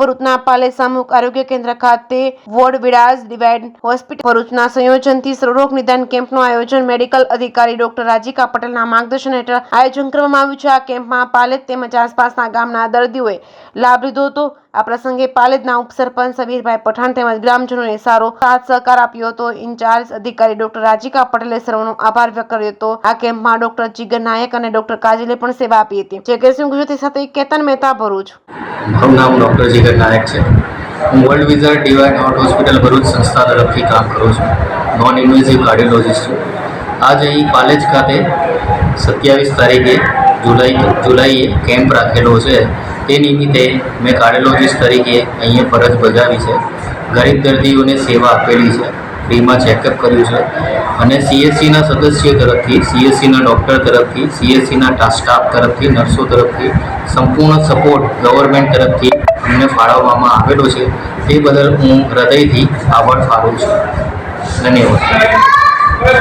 ભરૂચના પાલેજ સામૂહિક આરોગ્ય કેન્દ્ર ખાતે વોર્ડ વિડાસ ડિવાઇડ હોસ્પિટલ ભરૂચના સંયોજનથી સર્વરોગ નિદાન કેમ્પનું આયોજન મેડિકલ અધિકારી ડોક્ટર રાજીકા પટેલના માર્ગદર્શન હેઠળ આયોજન કરવામાં આવ્યું છે। આ કેમ્પમાં પાલેજ તેમજ આસપાસના ગામના દર્દીઓએ લાભ લીધો હતો। આ પ્રસંગે પાલેજના ઉપસરપંચ સબીરભાઈ પઠાણ તેમજ ગ્રામજનોએ સારો સાથ સહકાર આપ્યો હતો। ઇન્ચાર્જ અધિકારી ડોક્ટર રાજીકા પટેલે સર્વનો આભાર વ્યક્ત કર્યો હતો। આ કેમ્પમાં ડોક્ટર જીગર નાયક અને ડોક્ટર કાજલે પણ સેવા આપી હતી। જે કેસરી ગુજરાતી સાથે કેતન મહેતા ભરૂચ। મારું નામ ડૉક્ટર જીગર નાયક છે। હું world wizard divine heart hospital Bharuch સંસ્થા તરફથી કામ કરું છું। નોન ઇન્વેઝિવ કાર્ડિયોલોજિસ્ટ છું। આજ અહીં પાલેજ ખાતે 27 તારીખે જુલાઈએ કેમ્પ રાખેલો છે। તે નિમિત્તે મેં કાર્ડિયોલોજિસ્ટ તરીકે અહીંયા ફરજ બજાવી છે। ગરીબ દર્દીઓને સેવા આપેલી છે। ફ્રીમાં ચેકઅપ કર્યું છે અને CSCના સદસ્યો તરફથી, CSCના ડૉક્ટર તરફથી, CSCના સ્ટાફ તરફથી, નર્સો તરફથી સંપૂર્ણ સપોર્ટ ગવર્મેન્ટ તરફથી અમને ફાળવવામાં આવેલો છે। તે બદલ હું હૃદયથી આભાર માનું છું। ધન્યવાદ।